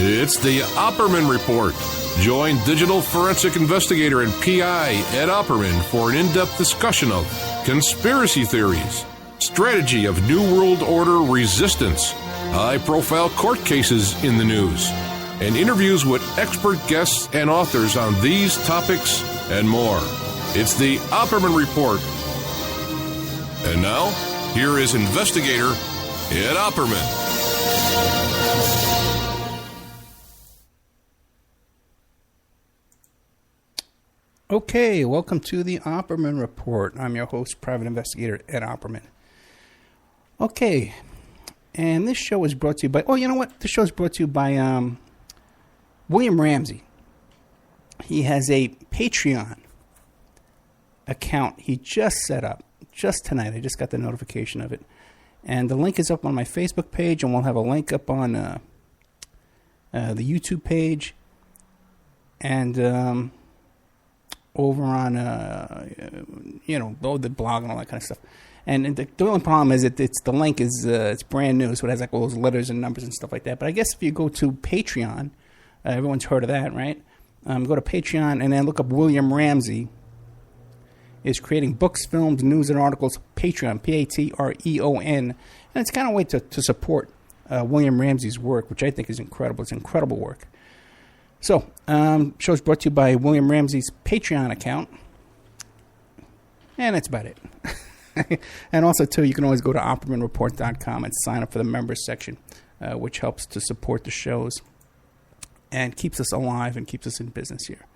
It's the Opperman Report. Join digital forensic investigator and PI Ed Opperman for an in-depth discussion of conspiracy theories, strategy of New World Order resistance, high-profile court cases in the news, and interviews with expert guests and authors on these topics and more. It's the Opperman Report. And now, here is investigator Ed Opperman. Okay, welcome to the Opperman Report. I'm your host, Private Investigator Ed Opperman. Okay, and this show is brought to you by, the show is brought to you by William Ramsey. He has a Patreon account he just set up, just tonight. I just got the notification of it. And the link is up on my Facebook page, and we'll have a link up on the YouTube page. And over on, the blog and all that kind of stuff. And the only problem is it's the link is it's brand new, so it has like all those letters and numbers and stuff like that. But I guess if you go to Patreon, everyone's heard of that, right? Go to Patreon and then look up William Ramsey. Is creating books, films, news, and articles. Patreon, Patreon, and it's kind of a way to support William Ramsey's work, which I think is incredible. It's incredible work. So, show's brought to you by William Ramsey's Patreon account. And that's about it. And also, too, you can always go to OppermanReport.com and sign up for the members section, which helps to support the shows and keeps us alive and keeps us in business here.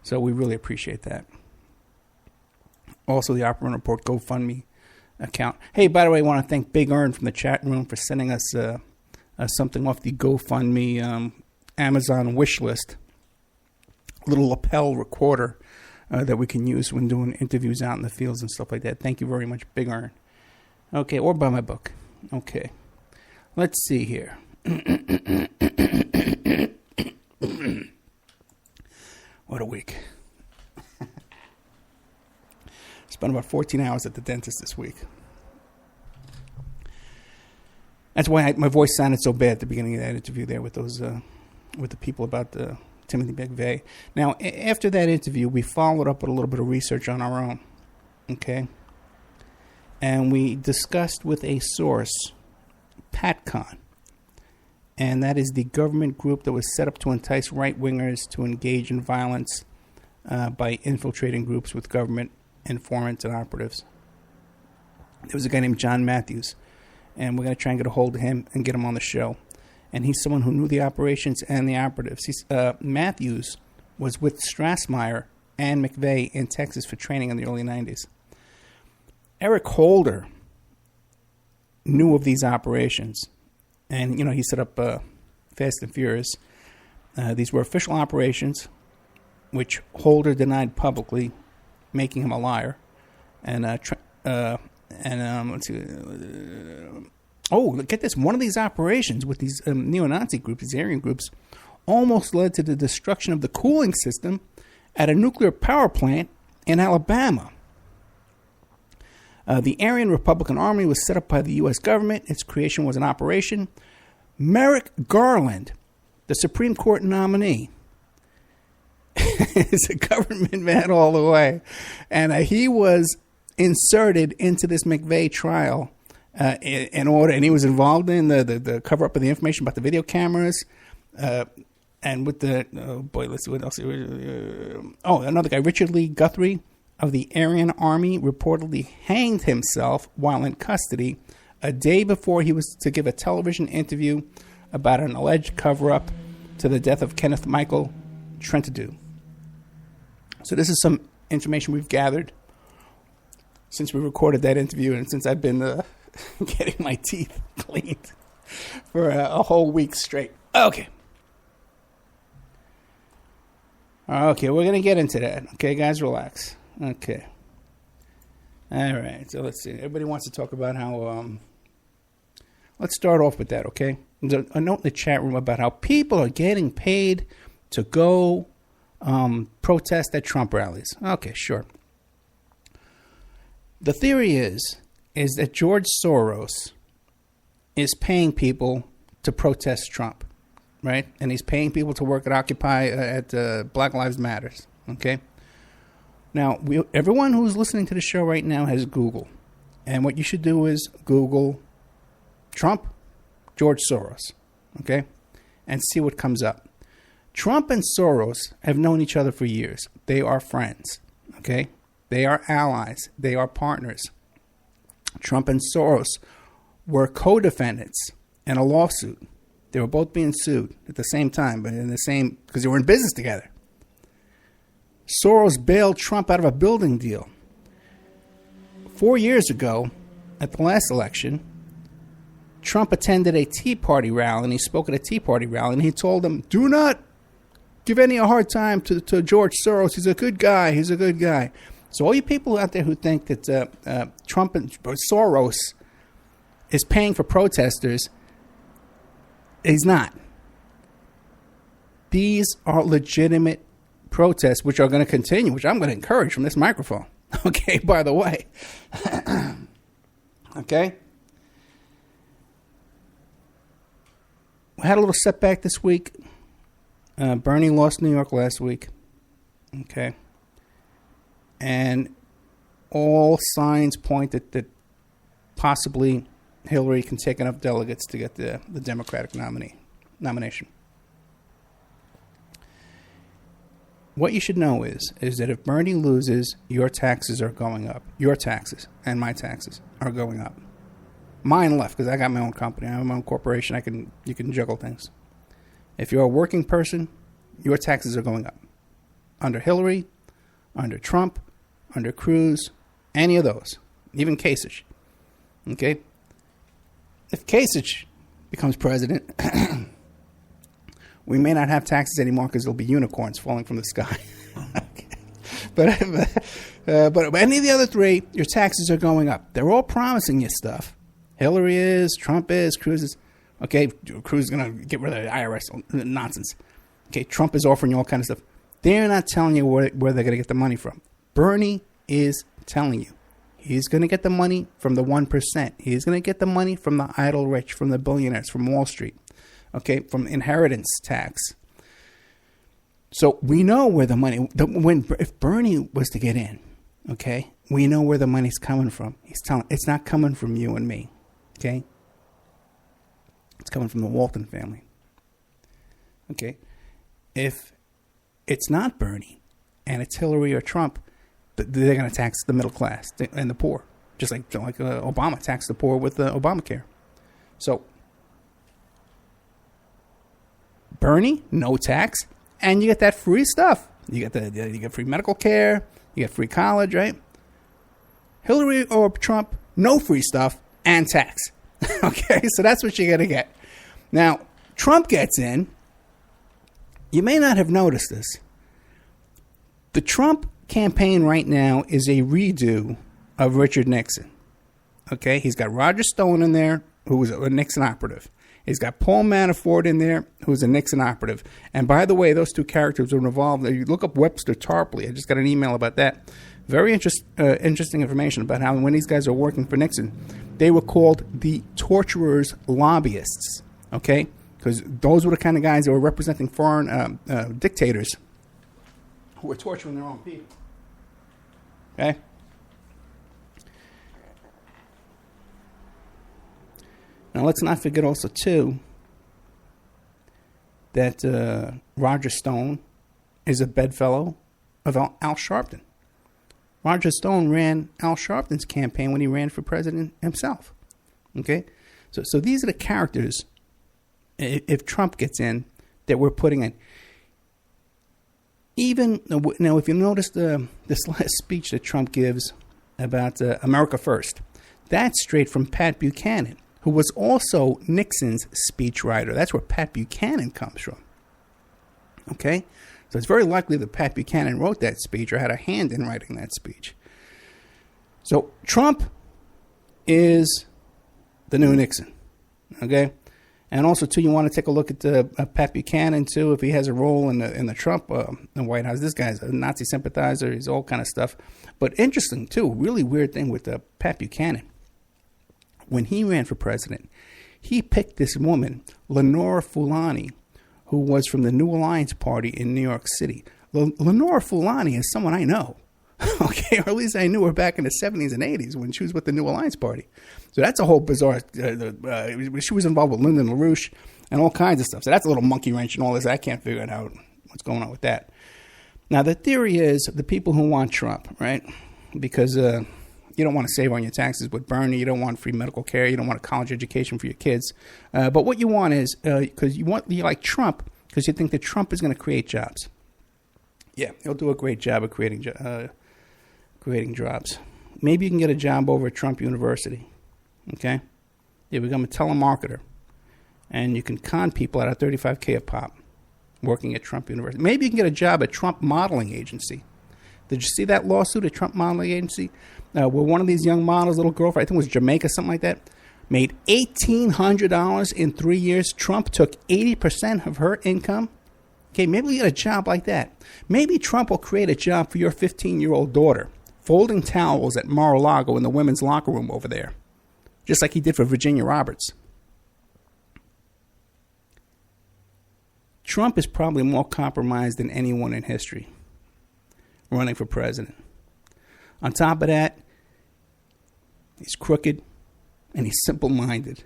So we really appreciate that. Also, the Opperman Report GoFundMe account. Hey, by the way, I want to thank Big Earn from the chat room for sending us something off the GoFundMe Amazon wish list, little lapel recorder that we can use when doing interviews out in the fields and stuff like that. Thank you very much, Big Earn. Okay, or buy my book. Okay, let's see here. What a week. Spent about 14 hours at the dentist this week. That's why my voice sounded so bad at the beginning of that interview there with those with the people about Timothy McVeigh. Now, after that interview, we followed up with a little bit of research on our own, okay? And we discussed with a source, PatCon, and that is the government group that was set up to entice right-wingers to engage in violence by infiltrating groups with government informants and operatives. There was a guy named John Matthews, and we're going to try and get a hold of him and get him on the show. And he's someone who knew the operations and the operatives. Matthews was with Strassmeyer and McVeigh in Texas for training in the early 90s. Eric Holder knew of these operations. And, he set up Fast and Furious. These were official operations, which Holder denied publicly, making him a liar. And let's see. Get this. One of these operations with these neo-Nazi groups, these Aryan groups, almost led to the destruction of the cooling system at a nuclear power plant in Alabama. The Aryan Republican Army was set up by the U.S. government. Its creation was an operation. Merrick Garland, the Supreme Court nominee, is a government man all the way. And he was inserted into this McVeigh trial in order, and he was involved in the cover-up of the information about the video cameras, and with the, let's see what else. Another guy, Richard Lee Guthrie of the Aryan Army, reportedly hanged himself while in custody a day before he was to give a television interview about an alleged cover-up to the death of Kenneth Michael Trentadue. So this is some information we've gathered since we recorded that interview and since I've been getting my teeth cleaned for a whole week straight. Okay, we're going to get into that. Okay, guys, relax. Okay. All right, so let's see. Everybody wants to talk about how... let's start off with that, okay? There's a note in the chat room about how people are getting paid to go protest at Trump rallies. Okay, sure. The theory is that George Soros is paying people to protest Trump, right? And he's paying people to work at Occupy at Black Lives Matters. Okay. Now, everyone who's listening to the show right now has Google, and what you should do is Google Trump, George Soros, okay, and see what comes up. Trump and Soros have known each other for years. They are friends, okay? They are allies. They are partners. Trump and Soros were co-defendants in a lawsuit. They were both being sued at the same time, but in the same, because they were in business together. Soros bailed Trump out of a building deal. 4 years ago, at the last election, Trump attended a Tea Party rally, and he spoke at a Tea Party rally, and he told them, do not give any a hard time to George Soros. He's a good guy. He's a good guy. So all you people out there who think that Trump and Soros is paying for protesters, he's not. These are legitimate protests, which are going to continue, which I'm going to encourage from this microphone. Okay, by the way. Okay? We had a little setback this week. Bernie lost New York last week. Okay? And all signs point that possibly Hillary can take enough delegates to get the Democratic nomination. What you should know is that if Bernie loses, your taxes are going up. Your taxes and my taxes are going up. Mine left because I got my own company. I have my own corporation. You can juggle things. If you're a working person, your taxes are going up. Under Hillary, under Trump, under Cruz, any of those, even Kasich. Okay? If Kasich becomes president, we may not have taxes anymore because there'll be unicorns falling from the sky. Okay. But any of the other three, your taxes are going up. They're all promising you stuff. Hillary is, Trump is, Cruz is. Okay, Cruz is going to get rid of the IRS nonsense. Okay, Trump is offering you all kind of stuff. They're not telling you where they're going to get the money from. Bernie is telling you. He's going to get the money from the 1%. He's going to get the money from the idle rich, from the billionaires, from Wall Street. Okay, from inheritance tax. So we know where the money, if Bernie was to get in, okay, we know where the money's coming from. He's telling, it's not coming from you and me, okay? It's coming from the Walton family, okay? If it's not Bernie and it's Hillary or Trump, they're going to tax the middle class and the poor, just like Obama taxed the poor with Obamacare. So Bernie, no tax, and you get that free stuff. You get free medical care, you get free college, right? Hillary or Trump, no free stuff and tax. Okay, so that's what you're going to get. Now, Trump gets in. You may not have noticed this. The Trump campaign right now is a redo of Richard Nixon. Okay, he's got Roger Stone in there, who was a Nixon operative. He's got Paul Manafort in there, who's a Nixon operative. And by the way, those two characters were involved. You look up Webster Tarpley. I just got an email about that. Very interesting information about how when these guys are working for Nixon, they were called the torturers' lobbyists. Okay? Because those were the kind of guys that were representing foreign dictators who were torturing their own people. Okay? Now, let's not forget also, too, that Roger Stone is a bedfellow of Al Sharpton. Roger Stone ran Al Sharpton's campaign when he ran for president himself. Okay? So these are the characters, if Trump gets in, that we're putting in. Even, now, if you notice this last speech that Trump gives about America First, that's straight from Pat Buchanan, who was also Nixon's speechwriter. That's where Pat Buchanan comes from. Okay? So it's very likely that Pat Buchanan wrote that speech or had a hand in writing that speech. So Trump is the new Nixon. Okay? And also, too, you want to take a look at Pat Buchanan, too, if he has a role in the Trump in White House. This guy's a Nazi sympathizer. He's all kind of stuff. But interesting, too, really weird thing with Pat Buchanan. When he ran for president, he picked this woman, Lenora Fulani, who was from the New Alliance Party in New York City. Lenora Fulani is someone I know. Okay, or at least I knew her back in the 70s and 80s when she was with the New Alliance Party. So that's a whole bizarre... she was involved with Lyndon LaRouche and all kinds of stuff. So that's a little monkey wrench and all this. I can't figure out what's going on with that. Now, the theory is the people who want Trump, right? Because you don't want to save on your taxes with Bernie. You don't want free medical care. You don't want a college education for your kids. But what you want is... because you like Trump because you think that Trump is going to create jobs. Yeah, he'll do a great job of creating jobs. Maybe you can get a job over at Trump University, okay? You become a telemarketer, and you can con people out of $35K a pop working at Trump University. Maybe you can get a job at Trump Modeling Agency. Did you see that lawsuit at Trump Modeling Agency? Where one of these young models, little girlfriend, I think it was Jamaica, something like that, made $1,800 in 3 years. Trump took 80% of her income. Okay, maybe you get a job like that. Maybe Trump will create a job for your 15-year-old daughter, folding towels at Mar-a-Lago in the women's locker room over there, just like he did for Virginia Roberts. Trump is probably more compromised than anyone in history running for president. On top of that, he's crooked and he's simple-minded,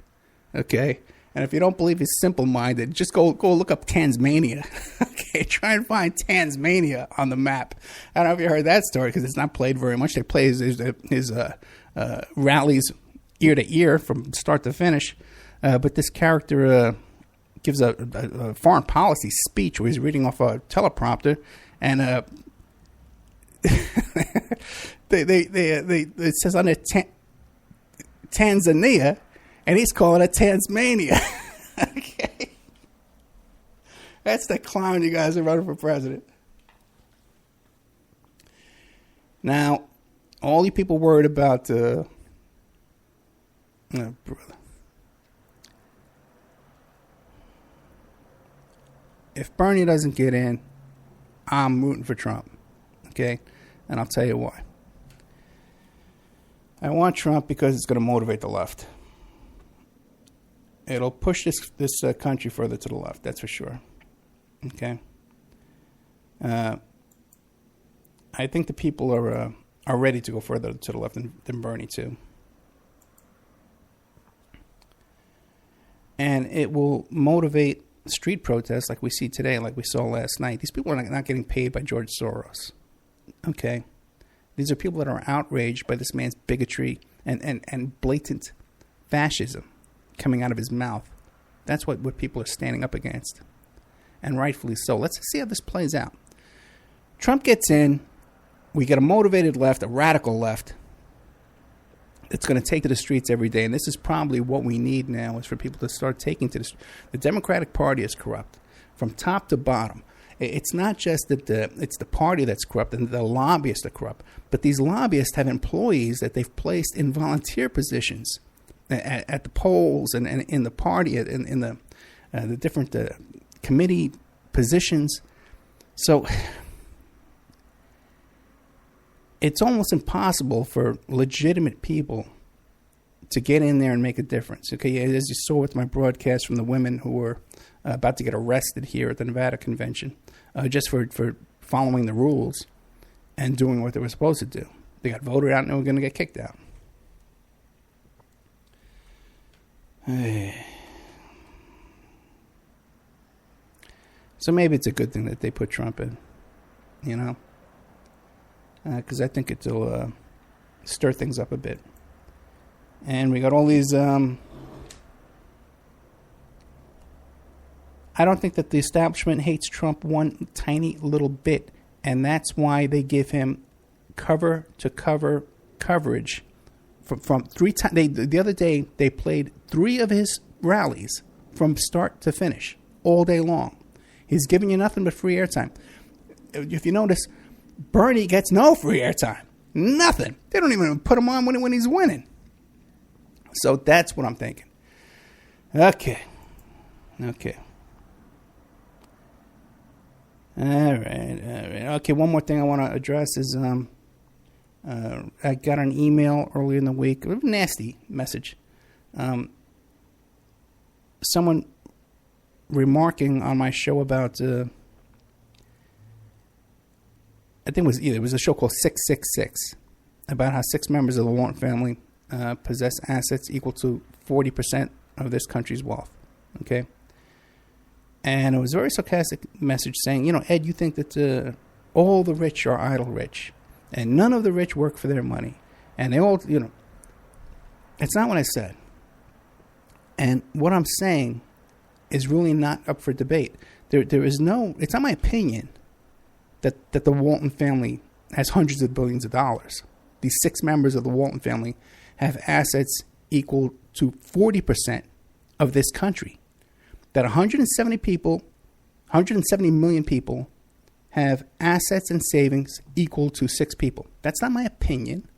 okay? And if you don't believe he's simple-minded, just go look up Tasmania. Okay, try and find Tasmania on the map. I don't know if you heard that story because it's not played very much. They play his rallies ear to ear from start to finish. But this character gives a foreign policy speech where he's reading off a teleprompter, and it says on it Tanzania. And he's calling it Tasmania. Okay. That's the clown you guys are running for president. Now, all you people worried about... oh, brother. If Bernie doesn't get in, I'm rooting for Trump. Okay? And I'll tell you why. I want Trump because it's going to motivate the left. It'll push this country further to the left, that's for sure. Okay? I think the people are ready to go further to the left than Bernie, too. And it will motivate street protests like we see today, like we saw last night. These people are not getting paid by George Soros. Okay? These are people that are outraged by this man's bigotry and blatant fascism coming out of his mouth. That's what people are standing up against. And rightfully so. Let's see how this plays out. Trump gets in. We get a motivated left, a radical left. It's going to take to the streets every day. And this is probably what we need now, is for people to start taking to the streets. The Democratic Party is corrupt from top to bottom. It's not just that it's the party that's corrupt and the lobbyists are corrupt, but these lobbyists have employees that they've placed in volunteer positions at the polls and in the party, in the different committee positions. So it's almost impossible for legitimate people to get in there and make a difference. Okay, as you saw with my broadcast from the women who were about to get arrested here at the Nevada convention, just for following the rules and doing what they were supposed to do. They got voted out and they were going to get kicked out. So maybe it's a good thing that they put Trump in, you know, because I think it'll stir things up a bit. And we got all these... I don't think that the establishment hates Trump one tiny little bit, and that's why they give him cover-to-cover coverage. From 3 times, the other day they played 3 of his rallies from start to finish all day long. He's giving you nothing but free airtime. If you notice, Bernie gets no free airtime, nothing. They don't even put him on when he's winning. So that's what I'm thinking. Okay. All right. Okay, one more thing I want to address is I got an email earlier in the week, a nasty message. Someone remarking on my show about, I think it was a show called 666, about how 6 members of the Walton family possess assets equal to 40% of this country's wealth. Okay? And it was a very sarcastic message saying, Ed, you think that all the rich are idle rich, and none of the rich work for their money. And they all, it's not what I said. And what I'm saying is really not up for debate. There is no, it's not my opinion that the Walton family has hundreds of billions of dollars. These 6 members of the Walton family have assets equal to 40% of this country. That 170 million people have assets and savings equal to 6 people. That's not my opinion.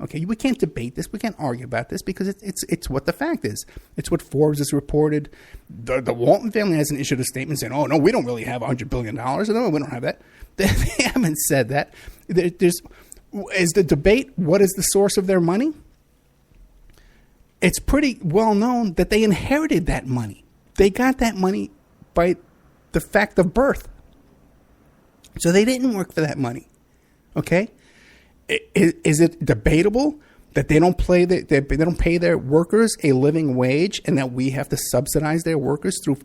Okay, we can't debate this. We can't argue about this because it's what the fact is. It's what Forbes has reported. The Walton family hasn't issued a statement saying, "Oh no, we don't really have $100 billion." No, we don't have that. They haven't said that. Is the debate what is the source of their money? It's pretty well known that they inherited that money. They got that money by the fact of birth. So they didn't work for that money. Okay? Is it debatable that they don't pay their workers a living wage and that we have to subsidize their workers through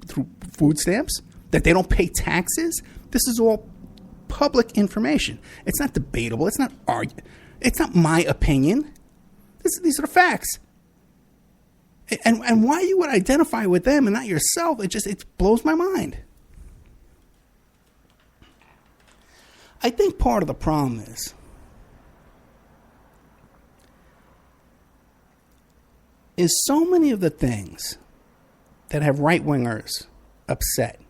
food stamps? That they don't pay taxes? This is all public information. It's not debatable. It's not argued. It's not my opinion. These are the facts. And why you would identify with them and not yourself, it blows my mind. I think part of the problem is so many of the things that have right-wingers upset,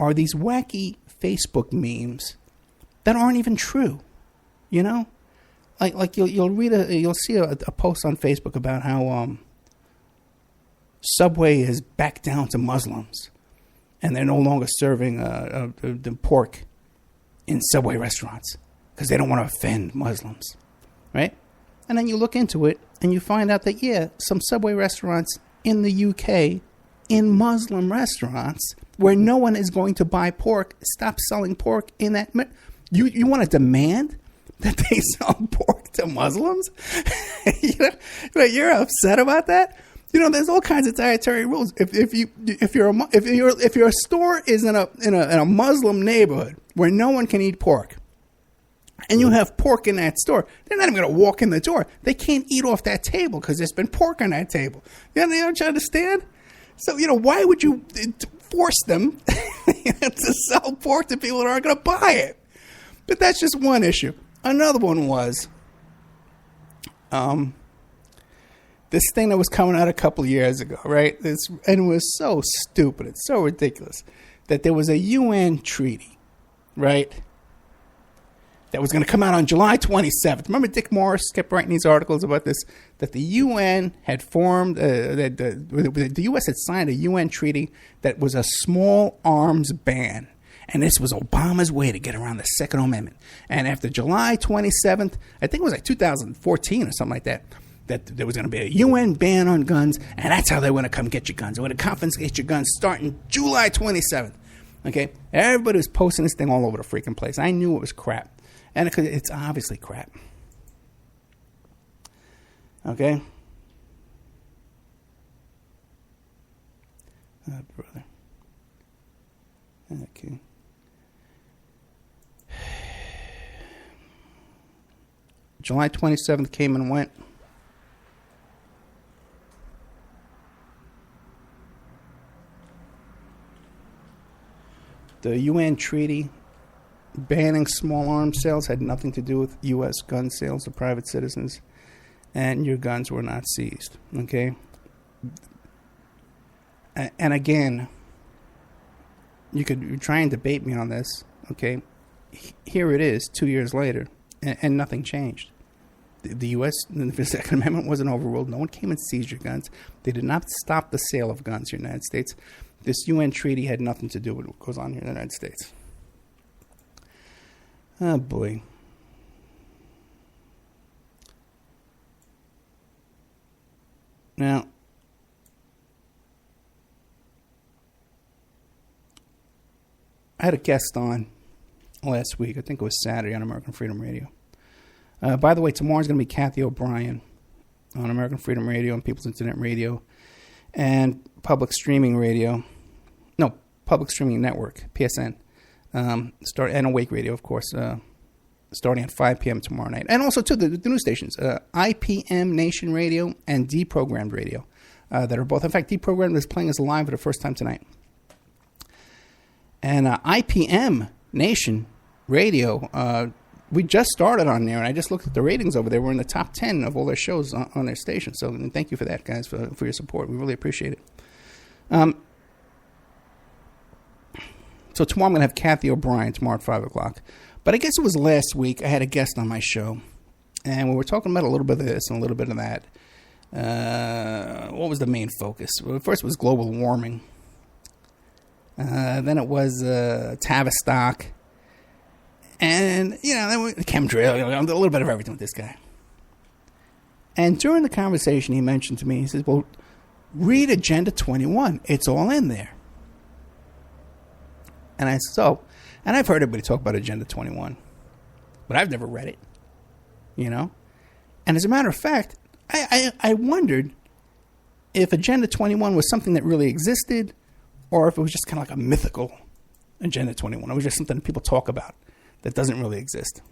are these wacky Facebook memes that aren't even true, Like you'll see a post on Facebook about how Subway has backed down to Muslims, and they're no longer serving the pork in Subway restaurants because they don't want to offend Muslims, right? And then you look into it and you find out that some Subway restaurants in the UK, in Muslim restaurants where no one is going to buy pork, stop selling pork in that. You want to demand that they sell pork to Muslims? You're upset about that? There's all kinds of dietary rules. If your store is in a Muslim neighborhood where no one can eat pork, and you have pork in that store, they're not even going to walk in the door. They can't eat off that table because there's been pork on that table. Don't you understand? So why would you force them to sell pork to people that aren't going to buy it? But that's just one issue. Another one was this thing that was coming out a couple of years ago, right? And it was so stupid. It's so ridiculous that there was a UN treaty, right, that was going to come out on July 27th. Remember Dick Morris kept writing these articles about this, that the UN had formed, that the U.S. had signed a UN treaty that was a small arms ban. And this was Obama's way to get around the Second Amendment. And after July 27th, I think it was like 2014 or something like that there was going to be a UN ban on guns, and that's how they want to come get your guns. They want to confiscate your guns starting July 27th. Okay? Everybody was posting this thing all over the freaking place. I knew it was crap. And it's obviously crap. Okay? Oh, brother. Okay. July 27th came and went. The UN treaty banning small arms sales had nothing to do with U.S. gun sales to private citizens, and your guns were not seized. Okay? And again, you could try and debate me on this. Okay? Here it is, 2 years later, and nothing changed. The U.S. the Second Amendment wasn't overruled. No one came and seized your guns. They did not stop the sale of guns in the United States. This UN treaty had nothing to do with what goes on here in the United States. Oh, boy. Now, I had a guest on last week. I think it was Saturday on American Freedom Radio. By the way, tomorrow's going to be Kathy O'Brien on American Freedom Radio and People's Internet Radio and Public Streaming Radio. No, Public Streaming Network, PSN. And Awake Radio, of course, starting at 5 p.m. tomorrow night. And also, too, the news stations, IPM Nation Radio and Deprogrammed Radio, that are both. In fact, Deprogrammed is playing us live for the first time tonight. And IPM Nation Radio, we just started on there, and I just looked at the ratings over there. We're in the top 10 of all their shows on their station. So thank you for that, guys, for your support. We really appreciate it. So tomorrow I'm going to have Kathy O'Brien tomorrow at 5 o'clock. But I guess it was last week I had a guest on my show, and we were talking about a little bit of this and a little bit of that. What was the main focus? Well, first it was global warming. Then it was Tavistock. And, then chemtrail, a little bit of everything with this guy. And during the conversation, he mentioned to me, he says, well, read Agenda 21. It's all in there. And I said, and I've heard everybody talk about Agenda 21, but I've never read it, And as a matter of fact, I wondered if Agenda 21 was something that really existed or if it was just kind of like a mythical Agenda 21. It was just something that people talk about that doesn't really exist.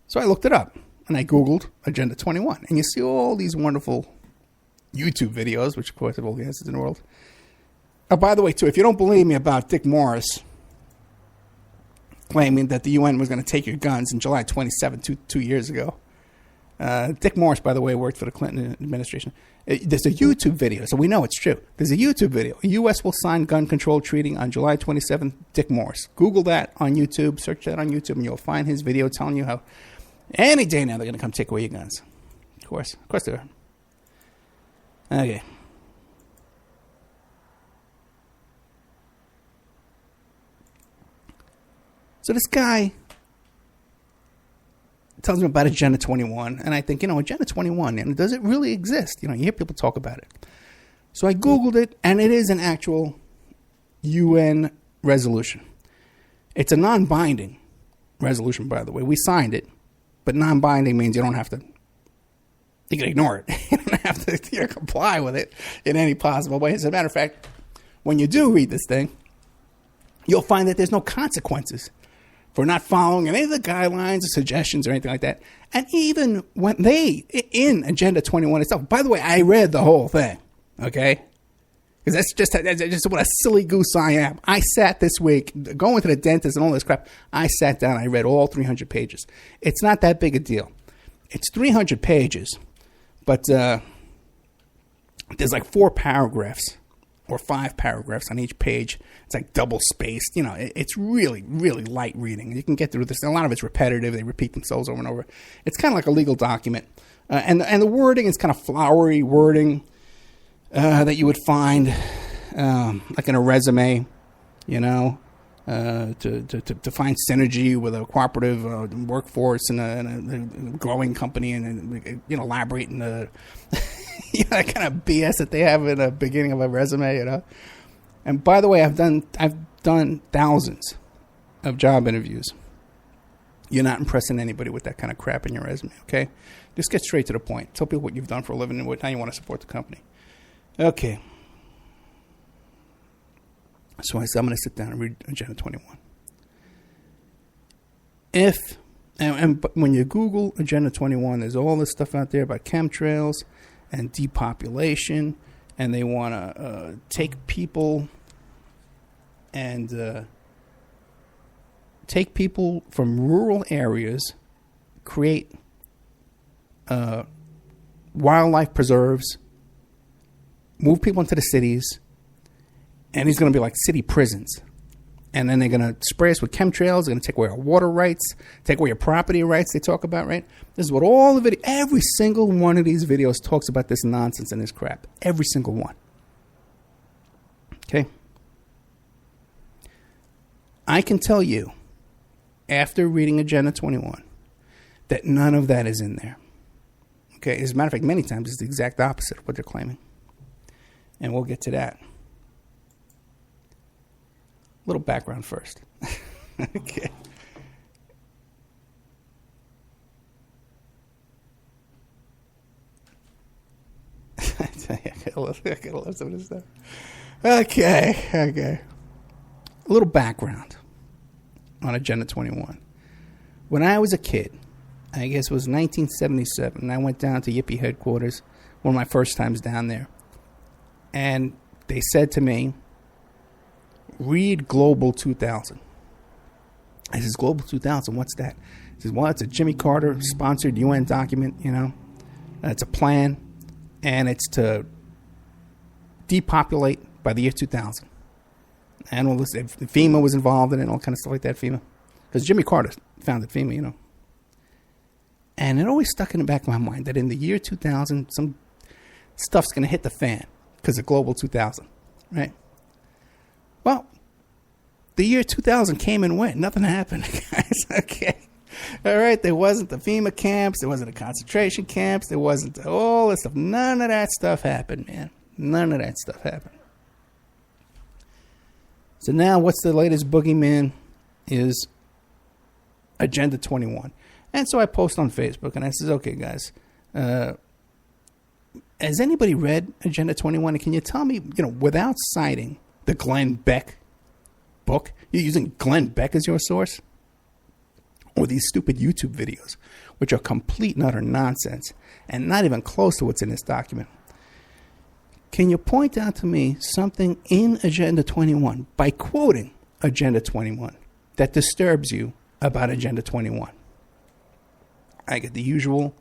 So I looked it up, and I Googled Agenda 21, and you see all these wonderful YouTube videos, which, of course, have all the answers in the world. Oh, by the way, too, if you don't believe me about Dick Morris claiming that the UN was going to take your guns in July 27, 2 years ago, Dick Morris, by the way, worked for the Clinton administration. There's a YouTube video, so we know it's true. There's a YouTube video. The U.S. will sign gun control treaty on July 27th, Dick Morris. Google that on YouTube. Search that on YouTube, and you'll find his video telling you how any day now they're going to come take away your guns. Of course they are. Okay. So this guy tells me about Agenda 21, and I think, Agenda 21, and does it really exist? You hear people talk about it. So I Googled it, and it is an actual UN resolution. It's a non-binding resolution, by the way. We signed it, but non-binding means you don't have to. You can ignore it. You don't have to comply with it in any possible way. As a matter of fact, when you do read this thing, you'll find that there's no consequences for not following any of the guidelines or suggestions or anything like that. And even when in Agenda 21 itself, by the way, I read the whole thing, okay? Because that's just what a silly goose I am. I sat this week, going to the dentist and all this crap, I sat down, I read all 300 pages. It's not that big a deal. It's 300 pages, but there's like 4 paragraphs or 5 paragraphs on each page. It's like double spaced. It's really, really light reading. You can get through this. A lot of it's repetitive. They repeat themselves over and over. It's kind of like a legal document. And the wording is kind of flowery wording that you would find like in a resume, to find synergy with a cooperative workforce and a growing company and elaborating the that kind of BS that they have in the beginning of a resume, And by the way, I've done thousands of job interviews. You're not impressing anybody with that kind of crap in your resume, okay? Just get straight to the point. Tell people what you've done for a living and how you want to support the company. Okay. So I said, I'm going to sit down and read Agenda 21. But when you Google Agenda 21, there's all this stuff out there about chemtrails and depopulation, and they want to take people and take people from rural areas, create wildlife preserves, move people into the cities, and these going to be like city prisons. And then they're going to spray us with chemtrails. They're going to take away our water rights, take away your property rights they talk about, right? This is what all the every single one of these videos talks about this nonsense and this crap. Every single one. Okay? I can tell you, after reading Agenda 21, that none of that is in there. Okay? As a matter of fact, many times it's the exact opposite of what they're claiming. And we'll get to that. A little background first. Okay. I tell you, I gotta love some of this stuff. Okay. A little background on Agenda 21. When I was a kid, I guess it was 1977, I went down to Yippie headquarters, one of my first times down there. And they said to me, read Global 2000. I says, Global 2000, what's that? He says, well, it's a Jimmy Carter sponsored UN document, you know. It's a plan, and it's to depopulate by the year 2000. And all this, FEMA was involved in it, and all kind of stuff like that, FEMA. Because Jimmy Carter founded FEMA, you know. And it always stuck in the back of my mind that in the year 2000, some stuff's going to hit the fan because of Global 2000, right? Well, the year 2000 came and went. Nothing happened, guys. Okay. All right. There wasn't the FEMA camps. There wasn't the concentration camps. There wasn't all this stuff. None of that stuff happened, man. None of that stuff happened. So now what's the latest boogeyman is Agenda 21. And so I post on Facebook and I says, okay, guys, has anybody read Agenda 21? And can you tell me, without citing the Glenn Beck book, you're using Glenn Beck as your source? Or these stupid YouTube videos, which are complete and utter nonsense and not even close to what's in this document. Can you point out to me something in Agenda 21 by quoting Agenda 21 that disturbs you about Agenda 21? I get the usual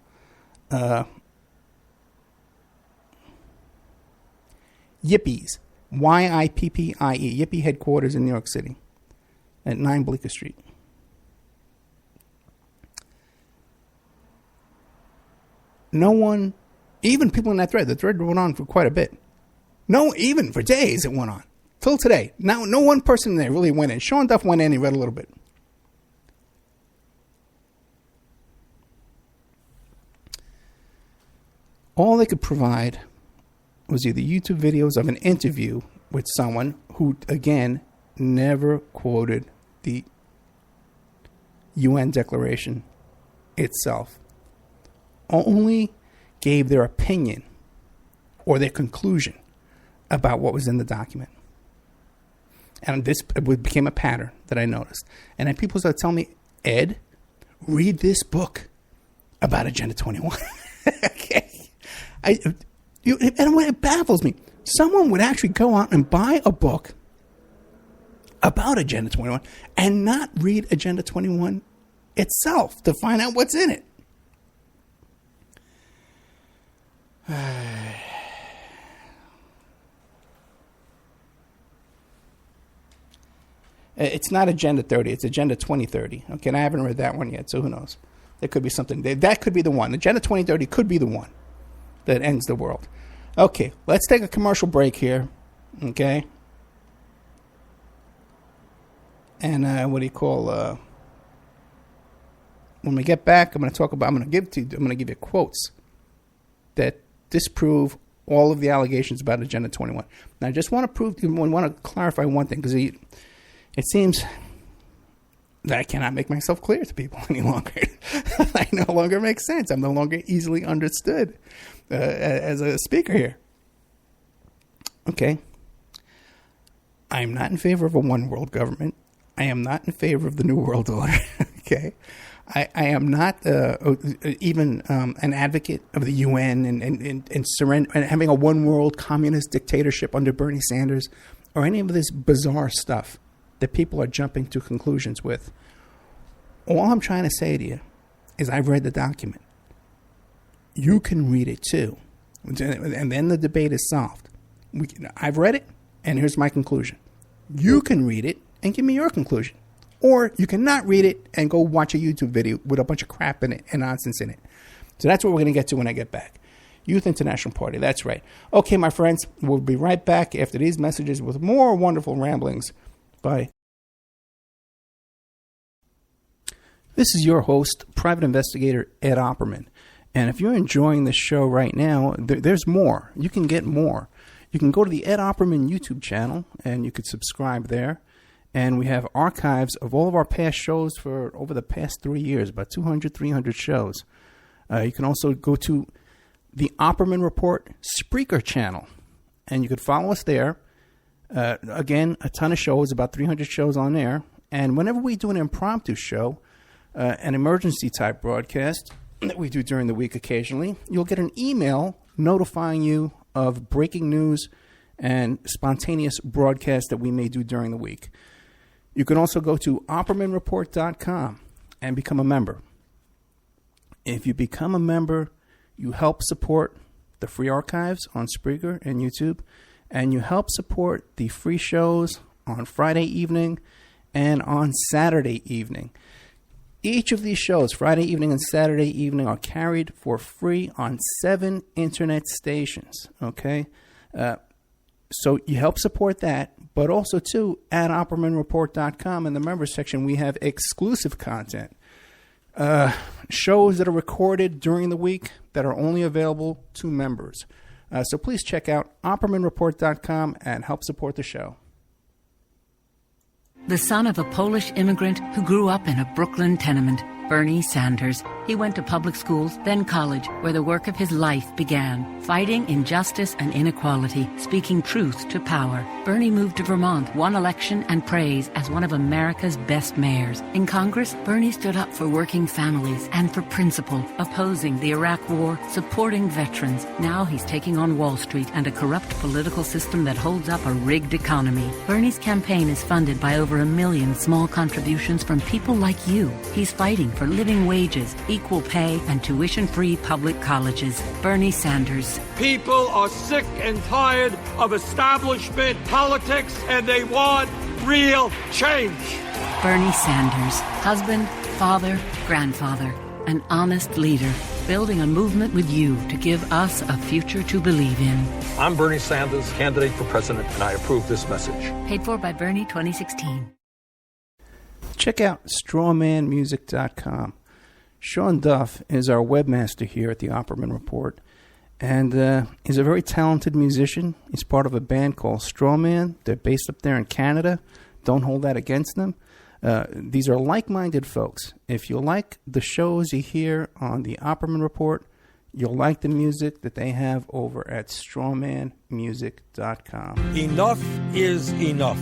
Yippies, Y-I-P-P-I-E, Yippie headquarters in New York City at 9 Bleecker Street. No one, even people in that thread, the thread went on for quite a bit. No, even for days it went on. Till today. Now, no one person there really went in. Sean Duff went in, he read a little bit. All they could provide was either YouTube videos of an interview with someone who, again, never quoted the UN Declaration itself. Only gave their opinion or their conclusion about what was in the document. And this became a pattern that I noticed. And then people started telling me, Ed, read this book about Agenda 21. Okay. And it baffles me. Someone would actually go out and buy a book about Agenda 21 and not read Agenda 21 itself to find out what's in it. It's not Agenda 30. It's Agenda 2030. Okay, and I haven't read that one yet, so who knows? There could be something. That could be the one. Agenda 2030 could be the one that ends the world. Okay, let's take a commercial break here. Okay? And when we get back, I'm going to give you quotes that disprove all of the allegations about Agenda 21. Now, I just want to clarify one thing, because it seems that I cannot make myself clear to people any longer. I no longer make sense. I'm no longer easily understood as a speaker here. Okay. I am not in favor of a one world government. I am not in favor of the New World Order. Okay. I am not even an advocate of the UN and surrender and having a one world communist dictatorship under Bernie Sanders or any of this bizarre stuff that people are jumping to conclusions with. All I'm trying to say to you is I've read the document. You can read it too. And then the debate is solved. I've read it, and here's my conclusion. You can read it and give me your conclusion. Or you cannot read it and go watch a YouTube video with a bunch of crap in it and nonsense in it. So that's what we're going to get to when I get back. Youth International Party, that's right. Okay, my friends, we'll be right back after these messages with more wonderful ramblings. Bye. This is your host, Private Investigator Ed Opperman. And if you're enjoying this show right now, there's more. You can get more. You can go to the Ed Opperman YouTube channel, and you could subscribe there. And we have archives of all of our past shows for over the past 3 years, about 200, 300 shows. You can also go to the Opperman Report Spreaker channel, and you could follow us there. Again, a ton of shows, about 300 shows on there. And whenever we do an impromptu show, an emergency type broadcast that we do during the week occasionally, you'll get an email notifying you of breaking news and spontaneous broadcasts that we may do during the week. You can also go to OppermanReport.com and become a member. If you become a member, you help support the free archives on Spreaker and YouTube, and you help support the free shows on Friday evening and on Saturday evening. Each of these shows, Friday evening and Saturday evening, are carried for free on 7 internet stations, okay? So you help support that, but also, too, at OppermanReport.com in the members section, we have exclusive content. Shows that are recorded during the week that are only available to members. So please check out OppermanReport.com and help support the show. The son of a Polish immigrant who grew up in a Brooklyn tenement, Bernie Sanders. He went to public schools, then college, where the work of his life began, fighting injustice and inequality, speaking truth to power. Bernie moved to Vermont, won election and praise as one of America's best mayors. In Congress, Bernie stood up for working families and for principle, opposing the Iraq War, supporting veterans. Now he's taking on Wall Street and a corrupt political system that holds up a rigged economy. Bernie's campaign is funded by over 1 million small contributions from people like you. He's fighting for living wages, equal pay, and tuition-free public colleges. Bernie Sanders. People are sick and tired of establishment politics, and they want real change. Bernie Sanders, husband, father, grandfather, an honest leader, building a movement with you to give us a future to believe in. I'm Bernie Sanders, candidate for president, and I approve this message. Paid for by Bernie 2016. Check out strawmanmusic.com. Sean Duff is our webmaster here at the Opperman Report, and he's a very talented musician. He's part of a band called Strawman. They're based up there in Canada. Don't hold that against them. These are like-minded folks. If you like the shows you hear on the Opperman Report, you'll like the music that they have over at strawmanmusic.com. Enough is enough.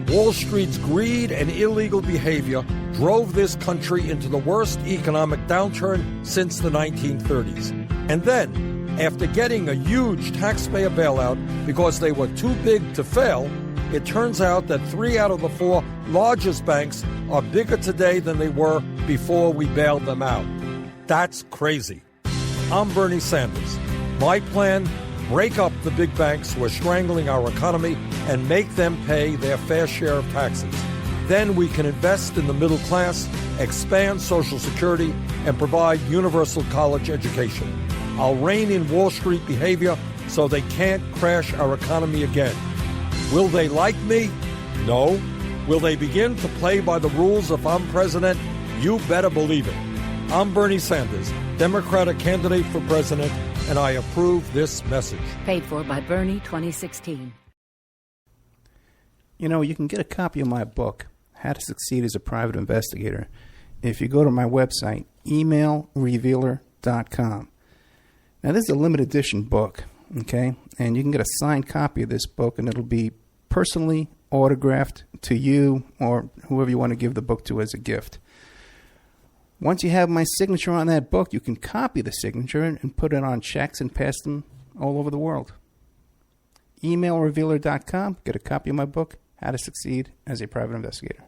Wall Street's greed and illegal behavior drove this country into the worst economic downturn since the 1930s. And then, after getting a huge taxpayer bailout because they were too big to fail, it turns out that 3 out of the 4 largest banks are bigger today than they were before we bailed them out. That's crazy. I'm Bernie Sanders. My plan: break up the big banks who are strangling our economy and make them pay their fair share of taxes. Then we can invest in the middle class, expand Social Security, and provide universal college education. I'll rein in Wall Street behavior so they can't crash our economy again. Will they like me? No. Will they begin to play by the rules if I'm president? You better believe it. I'm Bernie Sanders, Democratic candidate for president, and I approve this message. Paid for by Bernie 2016. You know, you can get a copy of my book, How to Succeed as a Private Investigator, if you go to my website, emailrevealer.com. Now, this is a limited edition book, okay? And you can get a signed copy of this book, and it'll be personally autographed to you or whoever you want to give the book to as a gift. Once you have my signature on that book, you can copy the signature and put it on checks and pass them all over the world. Emailrevealer.com. Get a copy of my book, How to Succeed as a Private Investigator.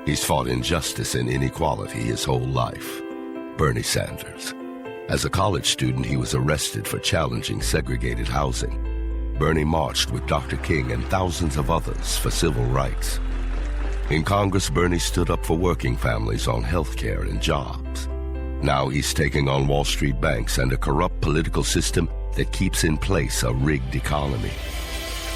He's fought injustice and inequality his whole life. Bernie Sanders. As a college student, he was arrested for challenging segregated housing. Bernie marched with Dr. King and thousands of others for civil rights. In Congress, Bernie stood up for working families on health care and jobs. Now he's taking on Wall Street banks and a corrupt political system that keeps in place a rigged economy.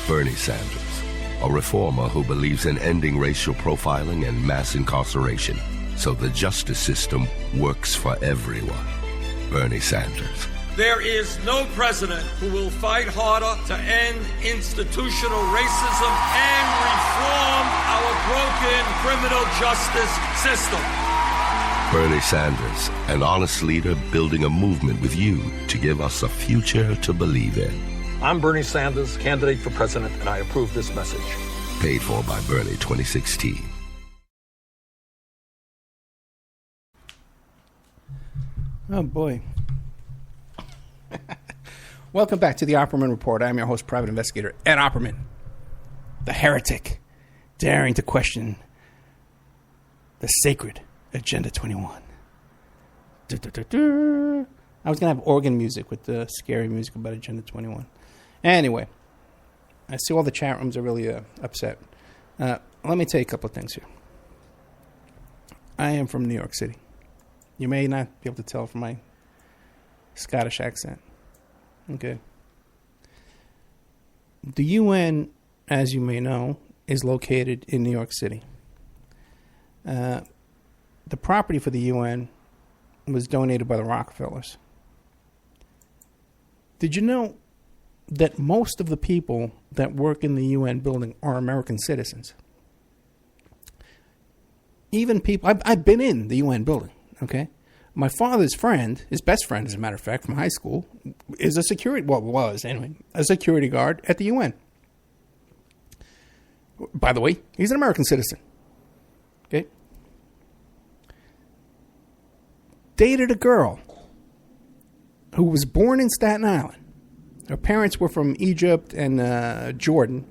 Bernie Sanders, a reformer who believes in ending racial profiling and mass incarceration so the justice system works for everyone. Bernie Sanders, There is no president who will fight harder to end institutional racism and reform our broken criminal justice system. Bernie Sanders, an honest leader building a movement with you to give us a future to believe in. I'm Bernie Sanders, candidate for president, and I approve this message. Paid for by Bernie 2016. Oh, boy. Welcome back to the Opperman Report. I'm your host, private investigator Ed Opperman, the heretic, daring to question the sacred Agenda 21. I was going to have organ music with the scary music about Agenda 21. Anyway, I see all the chat rooms are really upset. Let me tell you a couple of things here. I am from New York City. You may not be able to tell from my Scottish accent. Okay. The UN, as you may know, is located in New York City. The property for the UN was donated by the Rockefellers. Did you know that most of the people that work in the UN building are American citizens? Even people, I've been in the UN building, okay? My father's friend, his best friend, as a matter of fact, from high school, is a security, well, was anyway, a security guard at the UN. By the way, he's an American citizen, okay? Dated a girl who was born in Staten Island. Her parents were from Egypt and Jordan.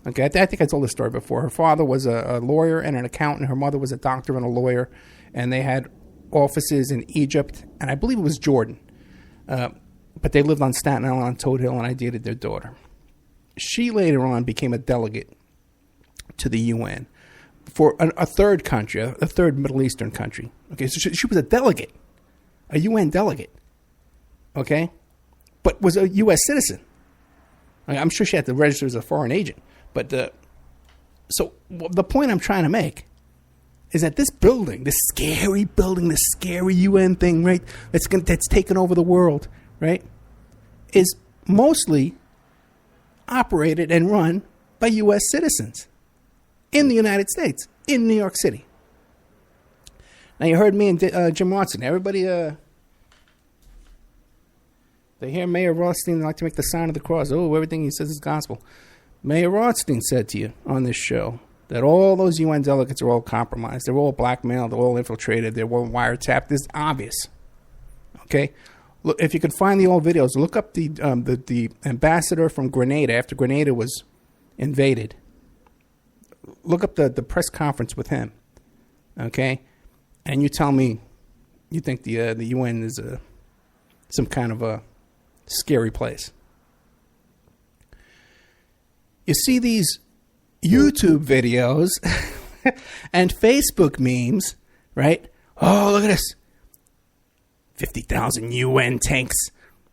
Okay, I think I told this story before. Her father was a lawyer and an accountant. Her mother was a doctor and a lawyer. And they had offices in Egypt, and I believe it was Jordan. But they lived on Staten Island on Toad Hill, and I dated their daughter. She later on became a delegate to the UN for a third country, a third Middle Eastern country. Okay, so she was a delegate. A UN delegate, okay, but was a U.S. citizen. I'm sure she had to register as a foreign agent. But so the point I'm trying to make is that this building, this scary building, this scary UN thing, right, that's taken over the world, right, is mostly operated and run by U.S. citizens in the United States, in New York City. Now, you heard me and Jim Watson. Everybody, they hear Mayor Rothstein like to make the sign of the cross. Oh, everything he says is gospel. Mayor Rothstein said to you on this show that all those UN delegates are all compromised. They're all blackmailed. They're all infiltrated. They're all wiretapped. This is obvious. Okay? Look, if you can find the old videos, look up the ambassador from Grenada after Grenada was invaded. Look up the press conference with him. Okay? And you tell me you think the UN is some kind of a scary place. You see these YouTube videos and Facebook memes, right? Oh, look at this. 50,000 UN tanks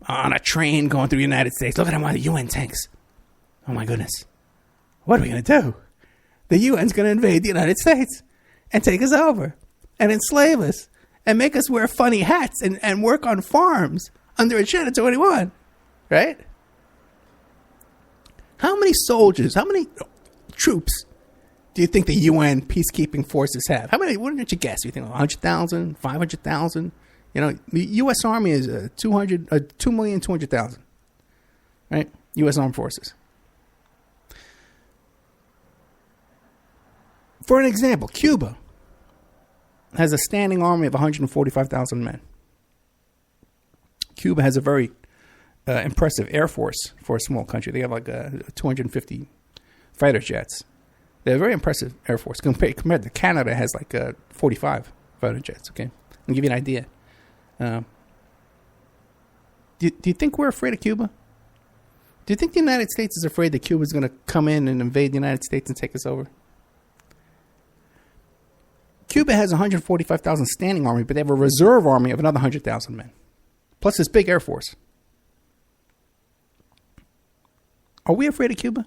on a train going through the United States. Look at them on the UN tanks. Oh, my goodness. What are we going to do? The UN's going to invade the United States and take us over and enslave us and make us wear funny hats and work on farms under Agenda 21, right? How many soldiers, how many troops do you think the UN peacekeeping forces have? How many, what did you guess? You think 100,000, 500,000? You know, the U.S. Army is 2,200,000, right? U.S. Armed Forces. For an example, Cuba has a standing army of 145,000 men. Cuba has a very impressive air force for a small country. They have like 250 fighter jets. They're a very impressive air force. Compared to Canada, has like 45 fighter jets. Okay, I'll give you an idea. Do you think we're afraid of Cuba? Do you think the United States is afraid that Cuba is going to come in and invade the United States and take us over? Cuba has 145,000 standing army, but they have a reserve army of another 100,000 men, plus this big air force. Are we afraid of Cuba?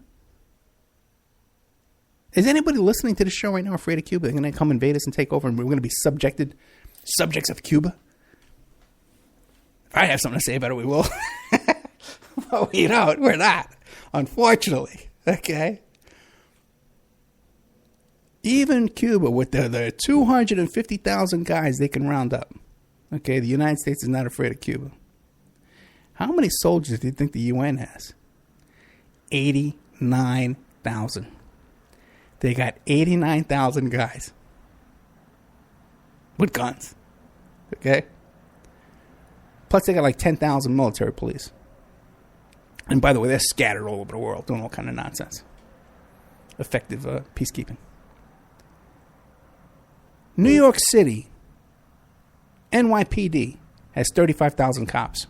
Is anybody listening to the show right now afraid of Cuba? They're going to come invade us and take over, and we're going to be subjects of Cuba? If I have something to say about it, we will. But we don't. We're not, unfortunately. Okay? Even Cuba, with the 250,000 guys they can round up, okay, the United States is not afraid of Cuba. How many soldiers do you think the UN has? 89,000. They got 89,000 guys with guns, okay? Plus, they got like 10,000 military police. And by the way, they're scattered all over the world doing all kind of nonsense. Effective peacekeeping. New York City, NYPD, has 35,000 cops,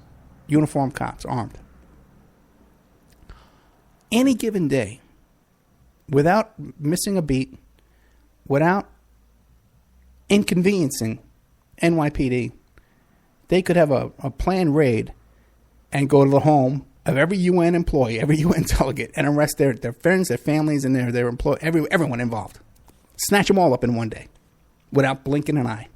uniformed cops, armed. Any given day, without missing a beat, without inconveniencing NYPD, they could have a planned raid and go to the home of every UN employee, every UN delegate, and arrest their friends, their families, and their employees, everyone involved. Snatch them all up in one day without blinking an eye.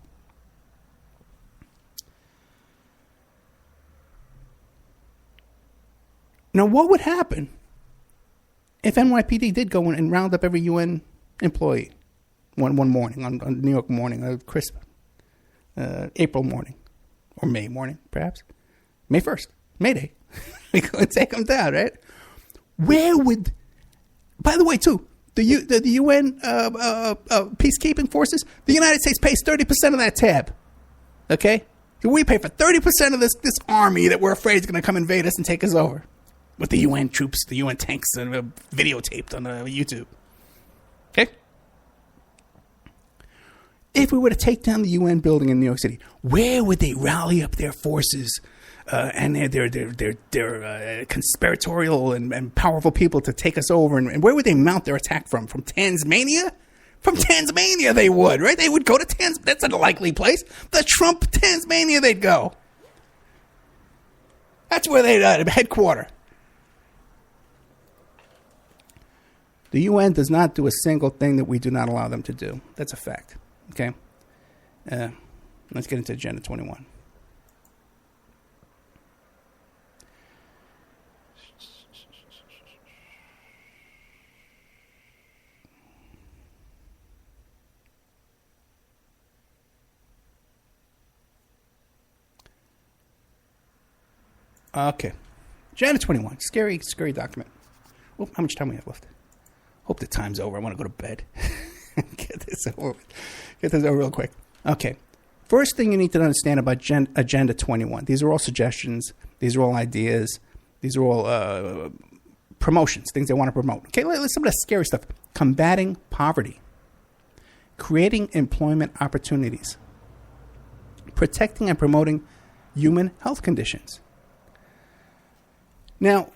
Now, what would happen if NYPD did go in and round up every UN employee one morning, on New York morning, a crisp April morning, or May morning, perhaps? May 1st, May Day. We go and take them down, right? Where would, by the way, too, the UN peacekeeping forces, the United States pays 30% of that tab, okay? So we pay for 30% of this army that we're afraid is going to come invade us and take us over. With the UN troops, the UN tanks, videotaped on YouTube. Okay? If we were to take down the UN building in New York City, where would they rally up their forces and their conspiratorial and powerful people to take us over? And where would they mount their attack from? From Tasmania? From Tasmania they would, right? They would go to Tasmania. That's a likely place. The Trump Tasmania they'd go. That's where they'd headquarter. The UN does not do a single thing that we do not allow them to do. That's a fact. Okay? Let's get into Agenda 21. Okay. Agenda 21. Scary document. Oh, how much time we have left? Hope the time's over. I want to go to bed. Get this over real quick. Okay. First thing you need to understand about Agenda 21. These are all suggestions. These are all ideas. These are all promotions, things they want to promote. Okay, let's some of the scary stuff. Combating poverty. Creating employment opportunities. Protecting and promoting human health conditions. Now,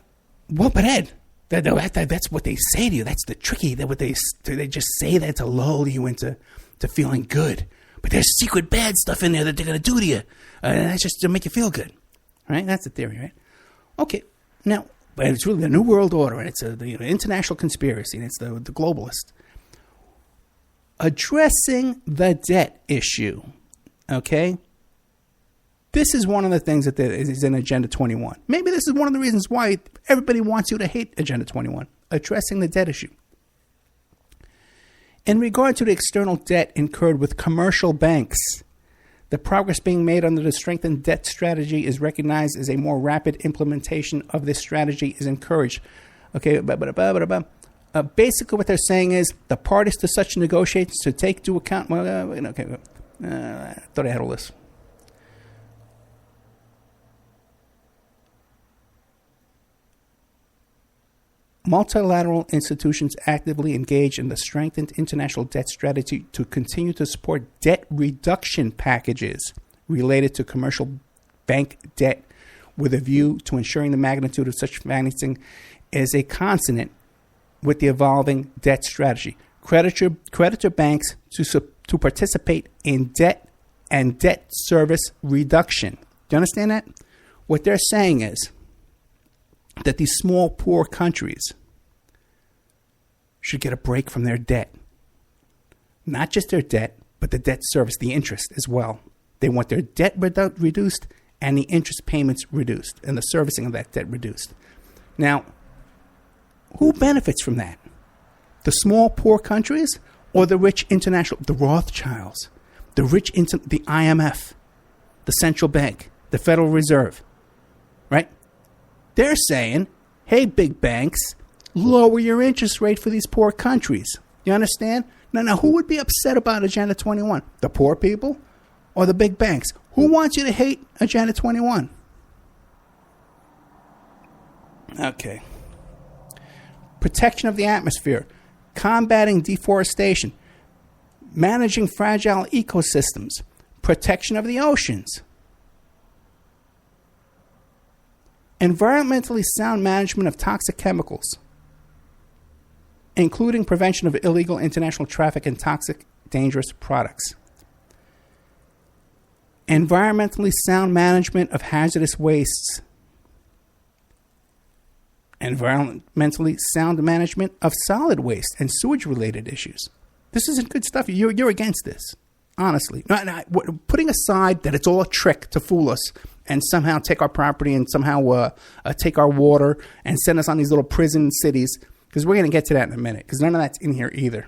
but Ed, that's what they say to you. That's the tricky. That what they just say that to lull you into feeling good. But there's secret bad stuff in there that they're going to do to you. And that's just to make you feel good. Right? That's the theory, right? Okay. Now, but it's really the New World Order, and it's the international conspiracy, and it's the globalist. Addressing the debt issue. Okay? This is one of the things that is in Agenda 21. Maybe this is one of the reasons why everybody wants you to hate Agenda 21. Addressing the debt issue. In regard to the external debt incurred with commercial banks, the progress being made under the strengthened debt strategy is recognized as a more rapid implementation of this strategy is encouraged. Okay, basically what they're saying is the parties to such negotiations to take into account. I thought I had all this. Multilateral institutions actively engage in the strengthened international debt strategy to continue to support debt reduction packages related to commercial bank debt with a view to ensuring the magnitude of such financing is a consonant with the evolving debt strategy. Creditor banks to participate in debt and debt service reduction. Do you understand that? What they're saying is that these small, poor countries should get a break from their debt. Not just their debt, but the debt service, the interest as well. They want their debt reduced and the interest payments reduced and the servicing of that debt reduced. Now, who benefits from that? The small, poor countries or the rich international, the Rothschilds, the the IMF, the central bank, the Federal Reserve, right? They're saying, hey, big banks, lower your interest rate for these poor countries. You understand? Now, who would be upset about Agenda 21? The poor people or the big banks? Who wants you to hate Agenda 21? Okay. Protection of the atmosphere, combating deforestation, managing fragile ecosystems, protection of the oceans, environmentally sound management of toxic chemicals, including prevention of illegal international traffic and toxic, dangerous products, environmentally sound management of hazardous wastes, environmentally sound management of solid waste and sewage-related issues. This isn't good stuff. You're against this, honestly. Putting aside that it's all a trick to fool us and somehow take our property and somehow take our water and send us on these little prison cities, because we're going to get to that in a minute, because none of that's in here either.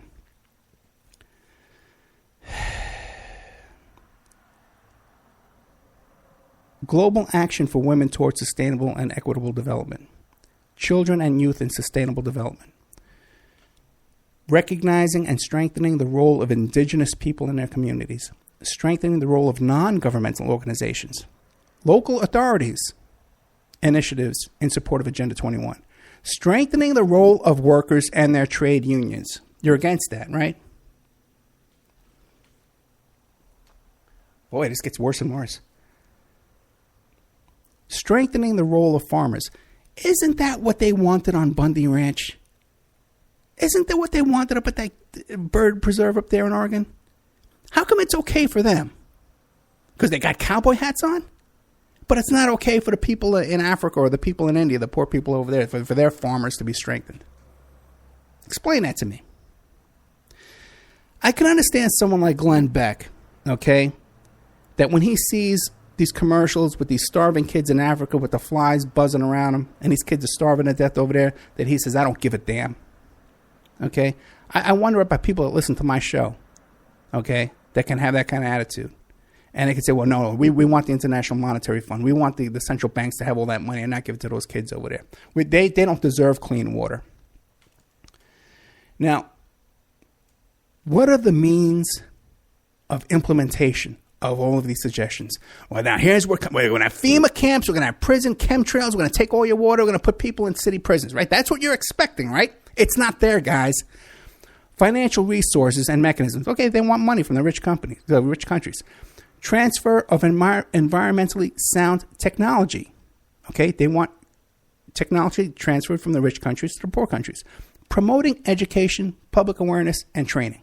Global action for women towards sustainable and equitable development. Children and youth in sustainable development. Recognizing and strengthening the role of indigenous people in their communities. Strengthening the role of non-governmental organizations. Local authorities. Initiatives in support of Agenda 21. Strengthening the role of workers and their trade unions. You're against that, right? Boy, this gets worse and worse. Strengthening the role of farmers. Isn't that what they wanted on Bundy Ranch? Isn't that what they wanted up at that bird preserve up there in Oregon? How come it's okay for them? Because they got cowboy hats on? But it's not okay for the people in Africa or the people in India, the poor people over there, for their farmers to be strengthened. Explain that to me. I can understand someone like Glenn Beck, okay, that when he sees these commercials with these starving kids in Africa with the flies buzzing around them, and these kids are starving to death over there, that he says, I don't give a damn. Okay? I wonder about people that listen to my show, okay, that can have that kind of attitude. And they can say, well, no, we want the International Monetary Fund. We want the central banks to have all that money and not give it to those kids over there. They don't deserve clean water. Now, what are the means of implementation of all of these suggestions? Well, now here's what we're going to have: FEMA camps, we're going to have prison chemtrails, we're going to take all your water, we're going to put people in city prisons, right? That's what you're expecting, right? It's not there, guys. Financial resources and mechanisms. Okay, they want money from the rich countries. Transfer of environmentally sound technology. Okay, they want technology transferred from the rich countries to the poor countries. Promoting education, public awareness, and training.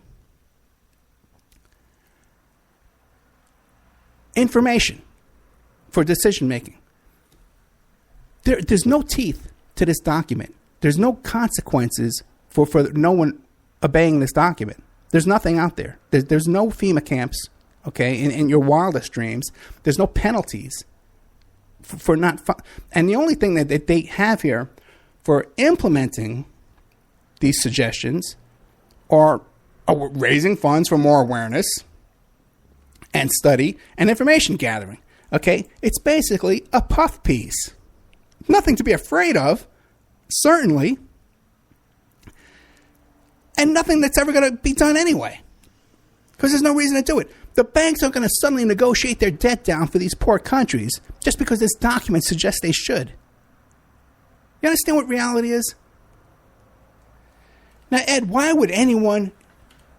Information for decision making. There's no teeth to this document. There's no consequences for no one obeying this document. There's nothing out there. There's no FEMA camps, okay, in your wildest dreams. There's no penalties for not... And the only thing that they have here for implementing these suggestions are raising funds for more awareness and study and information gathering. Okay? It's basically a puff piece. Nothing to be afraid of, certainly. And nothing that's ever going to be done anyway. Because there's no reason to do it. The banks aren't going to suddenly negotiate their debt down for these poor countries just because this document suggests they should. You understand what reality is? Now, Ed, why would anyone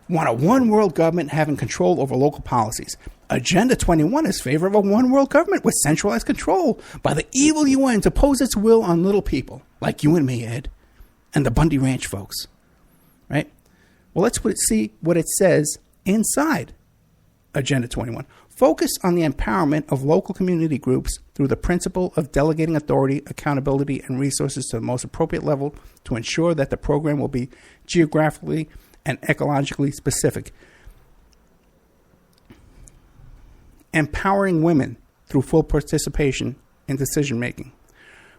want a one-world government having control over local policies? Agenda 21 is favor of a one-world government with centralized control by the evil UN to impose its will on little people like you and me, Ed, and the Bundy Ranch folks. Right? Well, let's see what it says inside Agenda 21. Focus on the empowerment of local community groups through the principle of delegating authority, accountability, and resources to the most appropriate level to ensure that the program will be geographically and ecologically specific. Empowering women through full participation in decision-making.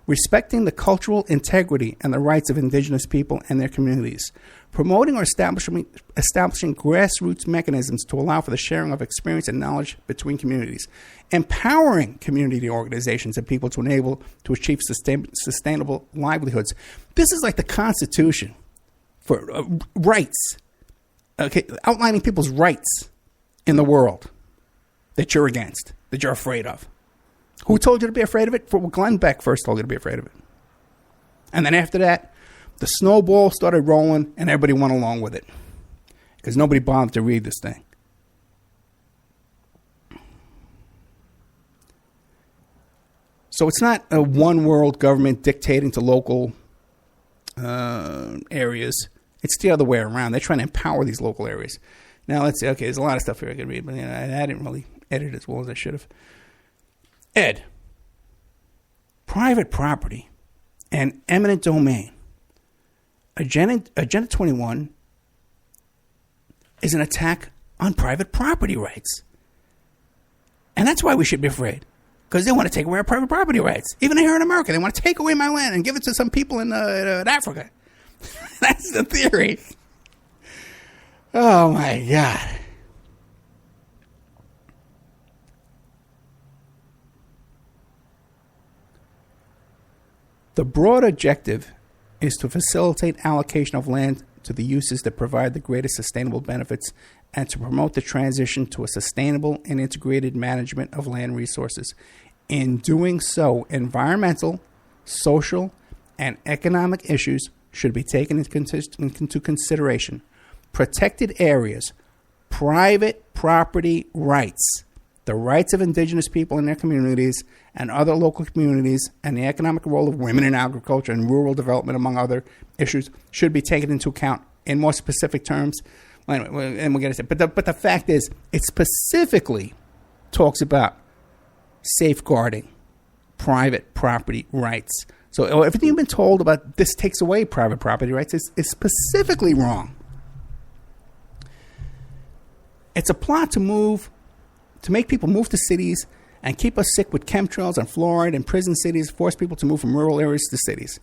Respecting the cultural integrity and the rights of indigenous people and their communities. Promoting or establishing grassroots mechanisms to allow for the sharing of experience and knowledge between communities. Empowering community organizations and people to enable to achieve sustainable livelihoods. This is like the Constitution for rights. Okay, outlining people's rights in the world that you're against, that you're afraid of. Who told you to be afraid of it? Glenn Beck first told you to be afraid of it. And then after that, the snowball started rolling and everybody went along with it. Because nobody bothered to read this thing. So it's not a one world government dictating to local areas. It's the other way around. They're trying to empower these local areas. Now let's see. Okay, there's a lot of stuff here I could read, but I didn't really edit as well as I should have. Ed, private property and eminent domain. Agenda 21 is an attack on private property rights. And that's why we should be afraid. Because they want to take away our private property rights. Even here in America, they want to take away my land and give it to some people in Africa. That's the theory. Oh, my God. The broad objective is to facilitate allocation of land to the uses that provide the greatest sustainable benefits and to promote the transition to a sustainable and integrated management of land resources. In doing so, environmental, social, and economic issues should be taken into consideration. Protected areas, private property rights, the rights of indigenous people in their communities and other local communities, and the economic role of women in agriculture and rural development, among other issues, should be taken into account in more specific terms. Anyway, and we'll get to it. But the fact is, it specifically talks about safeguarding private property rights. So everything you've been told about this takes away private property rights is specifically wrong. It's a plot to make people move to cities and keep us sick with chemtrails and fluoride in prison cities, force people to move from rural areas to cities.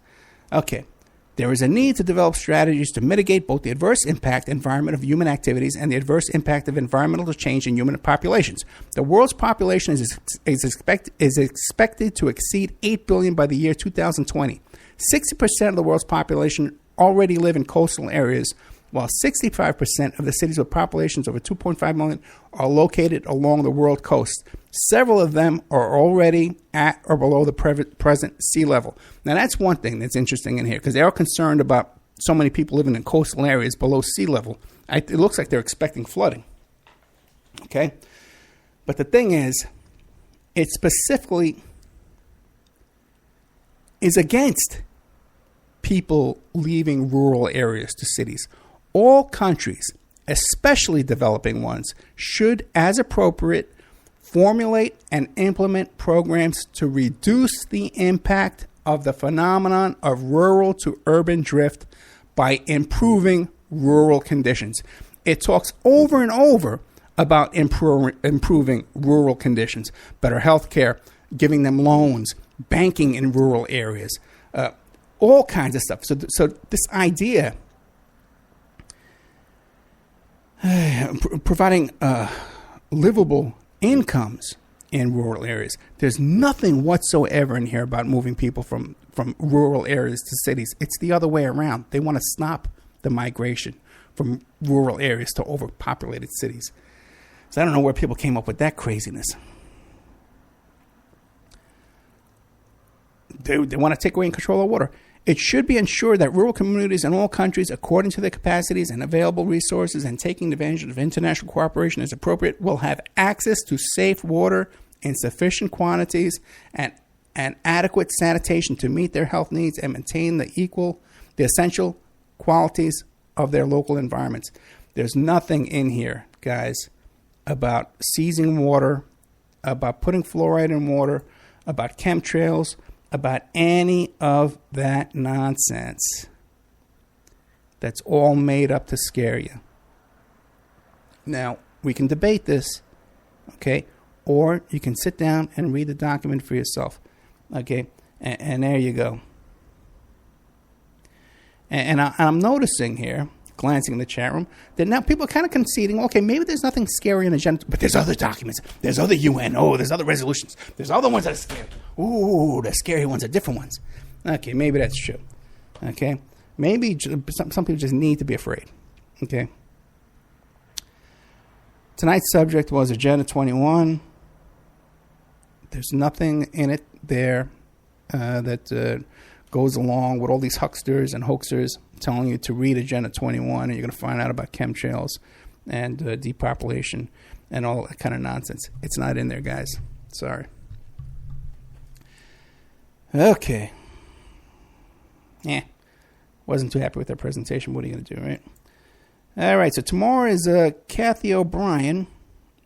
Okay. There is a need to develop strategies to mitigate both the adverse impact environment of human activities and the adverse impact of environmental change in human populations. The world's population is expected to exceed 8 billion by the year 2020. 60% of the world's population already live in coastal areas, while 65% of the cities with populations over 2.5 million are located along the world coast. Several of them are already at or below the present sea level. Now, that's one thing that's interesting in here, because they are concerned about so many people living in coastal areas below sea level. It looks like they're expecting flooding. Okay? But the thing is, it specifically is against people leaving rural areas to cities. All countries, especially developing ones, should, as appropriate, formulate and implement programs to reduce the impact of the phenomenon of rural to urban drift by improving rural conditions. It talks over and over about improving rural conditions, better health care, giving them loans, banking in rural areas, all kinds of stuff. So this idea, providing livable incomes in rural areas. There's nothing whatsoever in here about moving people from rural areas to cities. It's the other way around. They want to stop the migration from rural areas to overpopulated cities. So I don't know where people came up with that craziness. They want to take away and control our water. It should be ensured that rural communities in all countries, according to their capacities and available resources and taking advantage of international cooperation as appropriate, will have access to safe water in sufficient quantities and adequate sanitation to meet their health needs and maintain the essential qualities of their local environments. There's nothing in here, guys, about seizing water, about putting fluoride in water, about chemtrails, about any of that nonsense. That's all made up to scare you. Now, we can debate this, okay? or you can sit down and read the document for yourself. Okay, and there you go. And I'm noticing here, glancing in the chat room, that now people are kind of conceding, okay, maybe there's nothing scary in agenda, but there's other documents. There's other UN. Oh, there's other resolutions. There's other ones that are scary. Ooh, the scary ones are different ones. Okay, maybe that's true. Okay, maybe some people just need to be afraid. Okay. Tonight's subject was Agenda 21. There's nothing in it there that goes along with all these hucksters and hoaxers telling you to read Agenda 21 and you're going to find out about chemtrails and depopulation and all that kind of nonsense. It's not in there, guys. Sorry. Okay. Wasn't too happy with their presentation. What are you going to do, right? All right, so tomorrow is Kathy O'Brien.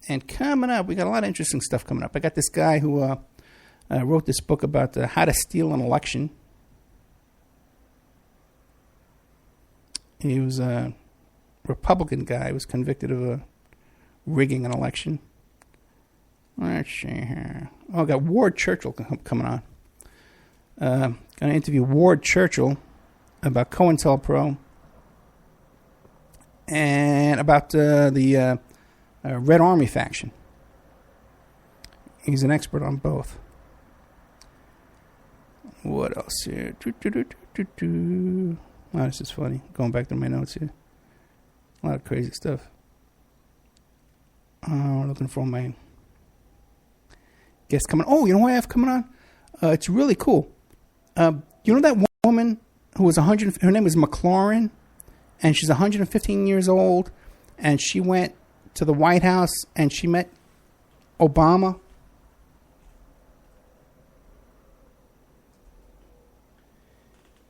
And coming up, we got a lot of interesting stuff coming up. I got this guy who wrote this book about how to steal an election. He was a Republican guy who was convicted of rigging an election. Let's see here. Oh, I got Ward Churchill coming on. Going to interview Ward Churchill about COINTELPRO and about the Red Army faction. He's an expert on both. What else here? Oh, this is funny. Going back to my notes here. A lot of crazy stuff. Looking for my guest coming. Oh, you know what I have coming on? It's really cool. You know that woman who was 100? Her name is McLaurin, and she's 115 years old, and she went to the White House and she met Obama.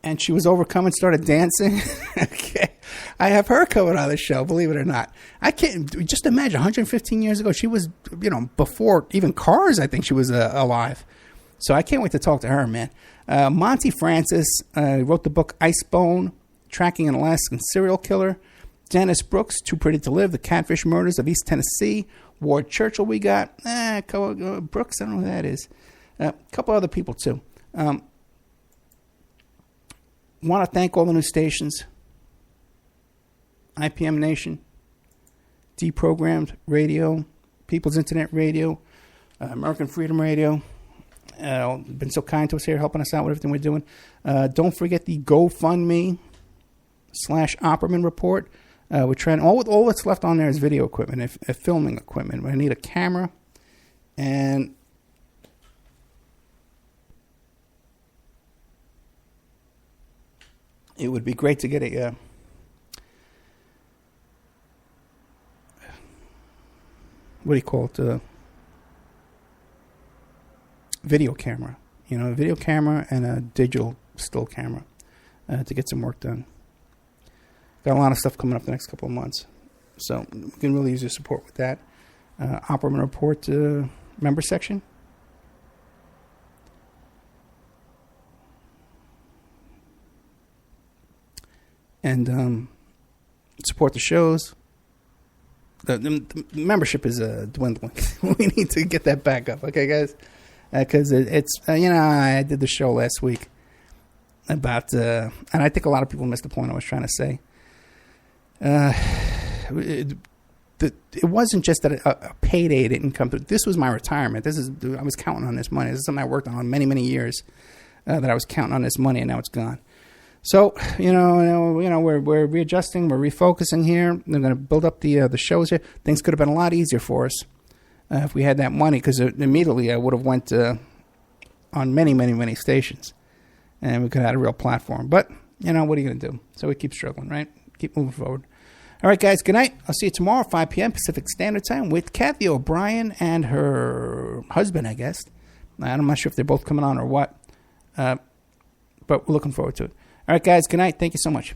And she was overcome and started dancing. Okay. I have her coming on the show, believe it or not. I can't, just imagine, 115 years ago, she was, before even cars, I think she was alive. So I can't wait to talk to her, man. Monty Francis wrote the book Icebone, Tracking an Alaskan Serial Killer. Dennis Brooks, Too Pretty to Live, The Catfish Murders of East Tennessee. Ward Churchill we got. Brooks, I don't know who that is. A couple other people, too. Want to thank all the new stations. IPM Nation, Deprogrammed Radio, People's Internet Radio, American Freedom Radio. Been so kind to us here, helping us out with everything we're doing. Don't forget the GoFundMe/Opperman Report. We're trying, all that's left on there is video equipment and filming equipment. I need a camera and it would be great to get a what do you call it? Video camera. A video camera and a digital still camera to get some work done. Got a lot of stuff coming up the next couple of months. So we can really use your support with that. Opperman Report member section. And support the shows. The membership is dwindling. We need to get that back up, okay, guys? Because it's I did the show last week about, and I think a lot of people missed the point I was trying to say. It wasn't just that a payday didn't come through. This was my retirement. I was counting on this money. This is something I worked on many, many years. That I was counting on this money, and now it's gone. So we're readjusting, we're refocusing here. We're going to build up the shows here. Things could have been a lot easier for us if we had that money, because immediately I would have went on many, many, many stations, and we could have had a real platform. But what are you going to do? So we keep struggling, right? Keep moving forward. All right, guys. Good night. I'll see you tomorrow, 5 p.m. Pacific Standard Time, with Kathy O'Brien and her husband, I guess. I'm not sure if they're both coming on or what, but we're looking forward to it. All right, guys, good night. Thank you so much.